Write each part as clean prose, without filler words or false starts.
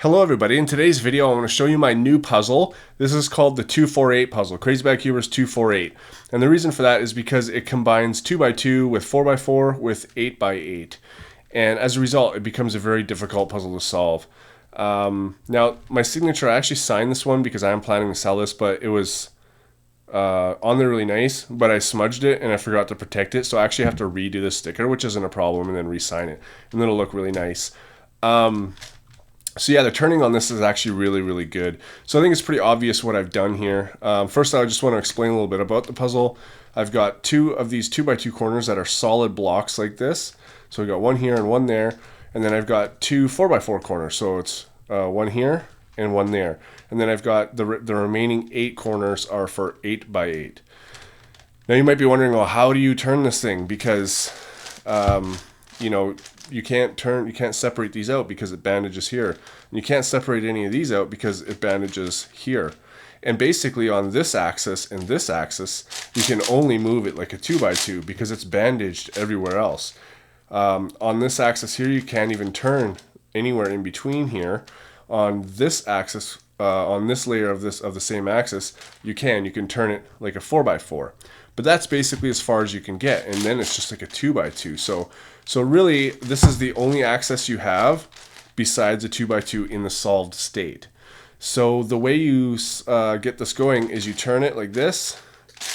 Hello everybody, in today's video I want to show you my new puzzle. This is called the 248 puzzle, CrazyBadCuber's 248. And the reason for that is because it combines 2x2 with 4x4 with 8x8. And as a result, it becomes a very difficult puzzle to solve. Now, my signature, I actually signed this one because I am planning to sell this, but it was on there really nice, but I smudged it and I forgot to protect it. So I actually have to redo the sticker, which isn't a problem, and then re-sign it. And then it'll look really nice. So yeah, the turning on this is actually really good. So I think it's pretty obvious what I've done here. First, I just want to explain a little bit about the puzzle. I've got two of these 2x2 corners that are solid blocks like this. So I've got one here and one there. And then I've got two 4x4 corners. So it's one here and one there. And then I've got the remaining 8 corners are for 8x8. Now you might be wondering, well, how do you turn this thing? Because, you know, you can't separate these out because it bandages here. And you can't separate any of these out because it bandages here. And basically on this axis and this axis, you can only move it like a 2x2 because it's bandaged everywhere else. On this axis here, you can't even turn anywhere in between here. On this axis, on this layer of the same axis, you can turn it like a 4x4. But that's basically as far as you can get, and then it's just like a 2x2. So really, this is the only access you have besides a 2x2 in the solved state. So the way you get this going is you turn it like this,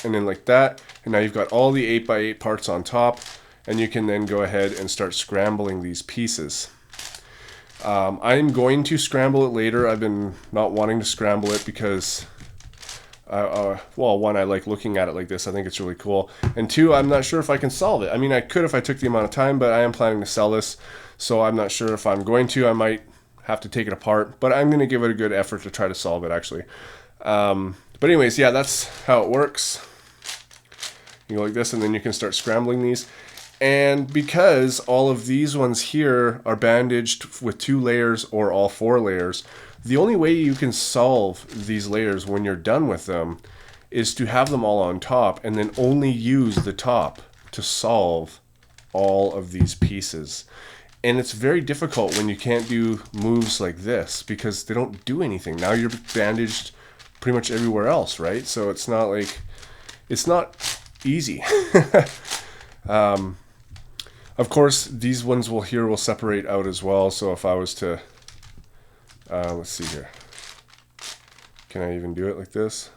and then like that, and now you've got all the 8x8 parts on top, and you can then go ahead and start scrambling these pieces. I'm going to scramble it later. I've been not wanting to scramble it because well, one, I like looking at it like this. I think it's really cool. And two, I'm not sure if I can solve it. I mean, I could if I took the amount of time, but I am planning to sell this. So I'm not sure if I'm going to. I might have to take it apart, but I'm going to give it a good effort to try to solve it, actually. But anyways, yeah, that's how it works. You go like this, and then you can start scrambling these. And because all of these ones here are bandaged with 2 layers or all 4 layers, the only way you can solve these layers when you're done with them is to have them all on top and then only use the top to solve all of these pieces. And it's very difficult when you can't do moves like this because they don't do anything. Now you're bandaged pretty much everywhere else, right? So it's not like, it's not easy. Of course, these ones will separate out as well. So if I was to, let's see here. Can I even do it like this?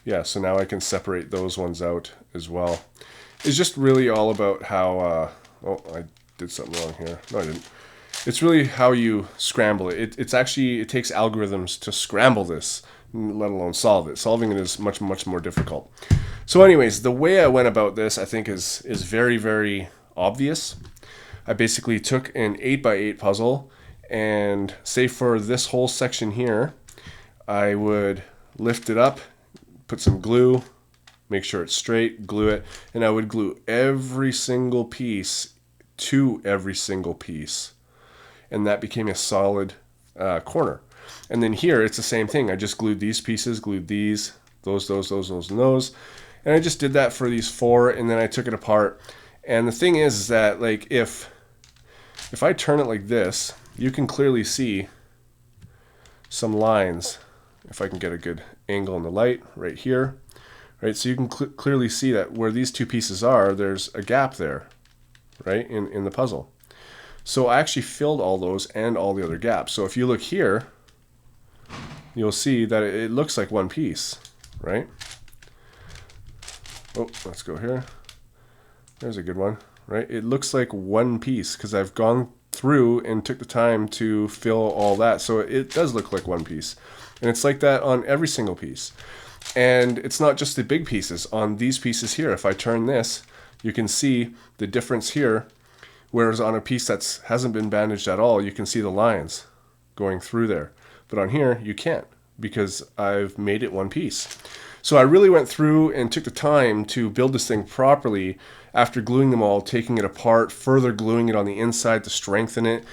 Yeah, so now I can separate those ones out as well. It's just really all about how, oh, I did something wrong here. No, I didn't. It's really how you scramble it. It takes algorithms to scramble this, let alone solve it. Solving it is much more difficult. So anyways, the way I went about this, I think is very obvious. I basically took an 8x8 puzzle, and say for this whole section here, I would lift it up, put some glue, make sure it's straight, glue it, and I would glue every single piece to every single piece. And that became a solid corner. And then here, it's the same thing. I just glued these pieces, glued these, those, and those. And I just did that for these 4, and then I took it apart. And the thing is that, like, if I turn it like this, you can clearly see some lines. If I can get a good angle in the light right here, right? So you can clearly see that where these 2 pieces are, there's a gap there, right, in the puzzle. So I actually filled all those and all the other gaps. So if you look here, you'll see that it looks like one piece, right? Oh, let's go here. There's a good one, right? It looks like one piece because I've gone through and took the time to fill all that. So it does look like one piece. And it's like that on every single piece. And it's not just the big pieces. On these pieces here, if I turn this, you can see the difference here. Whereas on a piece that hasn't been bandaged at all, you can see the lines going through there. But on here, you can't because I've made it one piece. So I really went through and took the time to build this thing properly after gluing them all, taking it apart, further gluing it on the inside to strengthen it.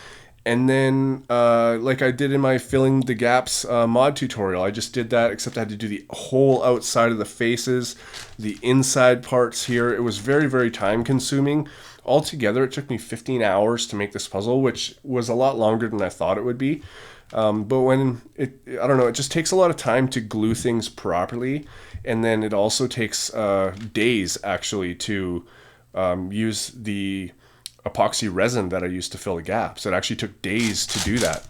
And then, like I did in my filling the gaps mod tutorial, I just did that, except I had to do the whole outside of the faces, the inside parts here. It was very, very time consuming. Altogether, it took me 15 hours to make this puzzle, which was a lot longer than I thought it would be. But when I don't know, it just takes a lot of time to glue things properly. And then it also takes days, actually, to use the epoxy resin that I used to fill the gaps. It actually took days to do that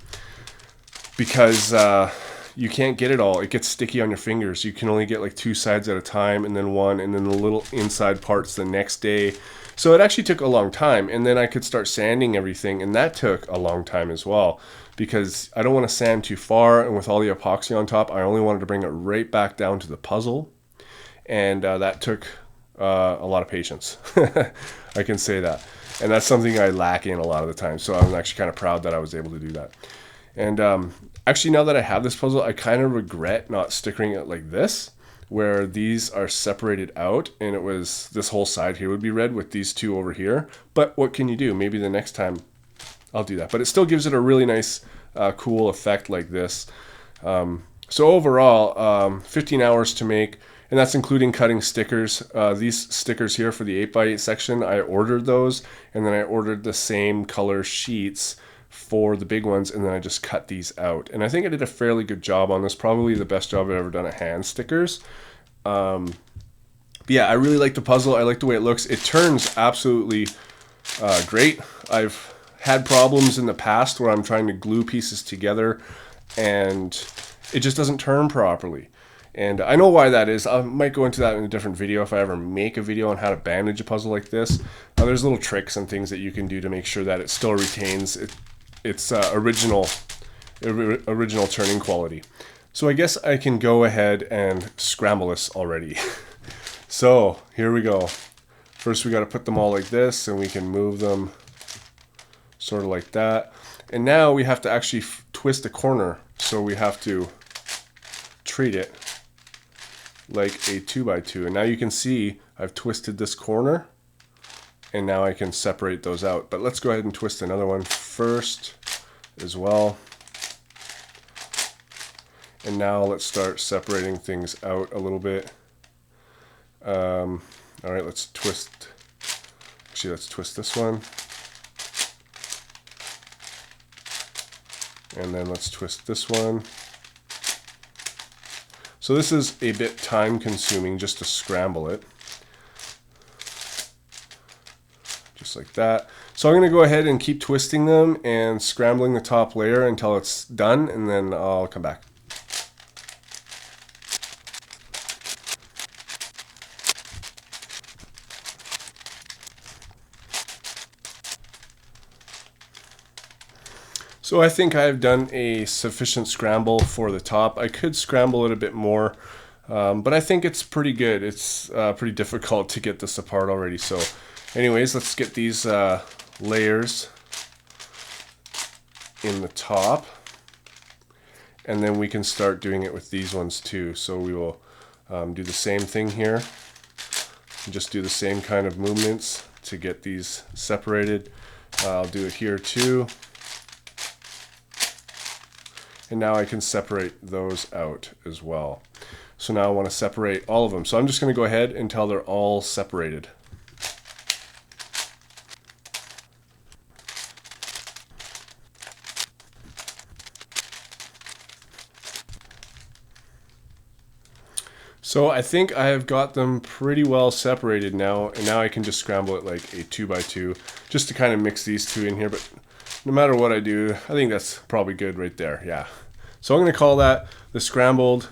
because you can't get it all. It gets sticky on your fingers. You can only get like 2 sides at a time, and then one, and then the little inside parts the next day. So it actually took a long time, and then I could start sanding everything, and that took a long time as well because I don't want to sand too far, and with all the epoxy on top, I only wanted to bring it right back down to the puzzle, and that took a lot of patience. I can say that. And that's something I lack in a lot of the time. So I'm actually kind of proud that I was able to do that. And actually, now that I have this puzzle, I kind of regret not stickering it like this, where these are separated out, and it was this whole side here would be red with these two over here. But what can you do? Maybe the next time I'll do that. But it still gives it a really nice, cool effect like this. So overall, 15 hours to make. And that's including cutting stickers. These stickers here for the 8x8 section, I ordered those, and then I ordered the same color sheets for the big ones, and then I just cut these out. And I think I did a fairly good job on this, probably the best job I've ever done at hand stickers. But yeah, I really like the puzzle. I like the way it looks. It turns absolutely great. I've had problems in the past where I'm trying to glue pieces together, and it just doesn't turn properly. And I know why that is. I might go into that in a different video if I ever make a video on how to bandage a puzzle like this. There's little tricks and things that you can do to make sure that it still retains its original turning quality. So I guess I can go ahead and scramble this already. So here we go. First we got to put them all like this, and we can move them sort of like that. And now we have to actually twist a corner. So we have to treat it like a 2x2, and now you can see I've twisted this corner, and now I can separate those out. But let's go ahead and twist another one first as well, and now let's start separating things out a little bit. All right, let's twist this one, and then let's twist this one. So this is a bit time consuming just to scramble it. Just like that. So I'm going to go ahead and keep twisting them and scrambling the top layer until it's done, and then I'll come back. So I think I've done a sufficient scramble for the top. I could scramble it a bit more, but I think it's pretty good. It's pretty difficult to get this apart already. So anyways, let's get these layers in the top, and then we can start doing it with these ones too. So we will do the same thing here, just do the same kind of movements to get these separated. I'll do it here too. And now I can separate those out as well. So now I want to separate all of them. So I'm just going to go ahead until they're all separated. So I think I have got them pretty well separated now, and now I can just scramble it like a 2x2 just to kind of mix these two in here. But no matter what I do, I think that's probably good right there. Yeah. So I'm going to call that the scrambled.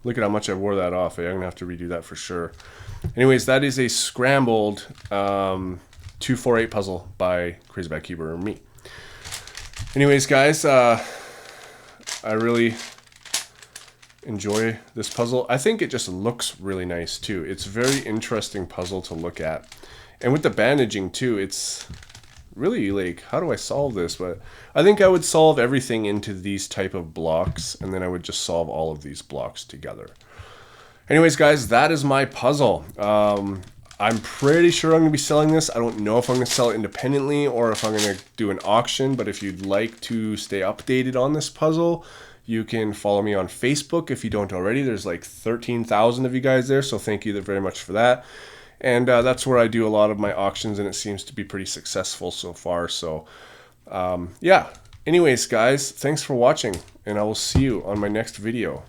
Look at how much I wore that off. I'm going to have to redo that for sure. Anyways, that is a scrambled 248 puzzle by CrazyBadCuber or me. Anyways, guys, I really enjoy this puzzle. I think it just looks really nice too. It's a very interesting puzzle to look at. And with the bandaging too, it's really like, how do I solve this? But I think I would solve everything into these type of blocks, and then I would just solve all of these blocks together. Anyways, guys, that is my puzzle. I'm pretty sure I'm going to be selling this. I don't know if I'm going to sell it independently or if I'm going to do an auction, but if you'd like to stay updated on this puzzle, you can follow me on Facebook if you don't already. There's like 13,000 of you guys there, so thank you very much for that. And that's where I do a lot of my auctions, and it seems to be pretty successful so far. So yeah, anyways guys, thanks for watching, and I will see you on my next video.